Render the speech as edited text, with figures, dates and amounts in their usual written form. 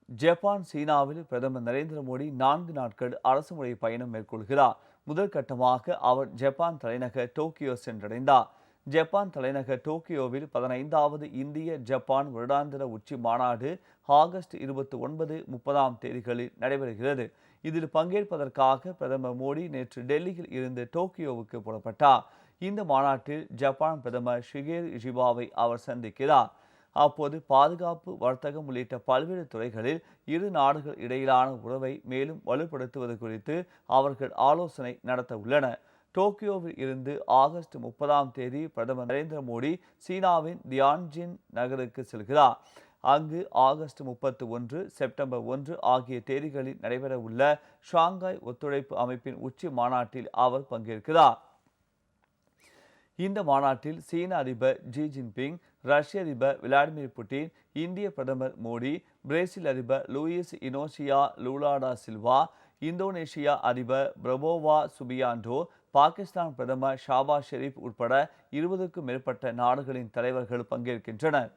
Japan சீனாவில் பிரதமர் நரேந்திர மோடி 4 நாட்கள் அரசுமுறை பயணம் மேற்கொள்கிறார். முதல் கட்டமாக அவர் ஜப்பான் தலைநகர் டோக்கியோ சென்றடைந்தார். ஜப்பான் தலைநகர் டோக்கியோவில் 15வது இந்திய ஜப்பான் வருடாந்திர உச்சி மாநாடு ஆகஸ்ட் 29, 30ஆம் தேதிகளில் நடைபெறுகிறது. இதில் பங்கேற்பதற்காக பிரதமர் மோடி நேற்று டெல்லியில் இருந்து டோக்கியோவுக்கு புறப்பட்டார். இந்த மாநாட்டில் ஜப்பான் பிரதமர் ஷிகேரு இஷிபாவை அவர் சந்திக்கிறார். அப்போது பாதுகாப்பு, வர்த்தகம் உள்ளிட்ட பல்வேறு துறைகளில் இரு நாடுகள் இடையிலான உறவை மேலும் வலுப்படுத்துவது குறித்து அவர்கள் ஆலோசனை நடத்த உள்ளனர். டோக்கியோவில் இருந்து ஆகஸ்ட் 30ஆம் தேதி பிரதமர் நரேந்திர மோடி சீனாவின் தியான்ஜின் நகருக்கு செல்கிறார். அங்கு ஆகஸ்ட் 31, செப்டம்பர் 1 ஆகிய தேதிகளில் நடைபெறவுள்ள ஷாங்காய் ஒத்துழைப்பு அமைப்பின் உச்சி மாநாட்டில் அவர் பங்கேற்கிறார். இந்த மாநாட்டில் சீன அதிபர் ஜி ஜின்பிங், ரஷ்ய அதிபர் விளாடிமிர் புட்டின், இந்திய பிரதமர் மோடி, பிரேசில் அதிபர் லூயிஸ் இனோசியா லூலாடா சில்வா, இந்தோனேஷியா அதிபர் பிரபோவா சுபியாண்டோ, பாகிஸ்தான் பிரதமர் ஷாபாஸ் ஷெரீப் உட்பட 20க்கும் மேற்பட்ட நாடுகளின் தலைவர்கள் பங்கேற்கின்றனர்.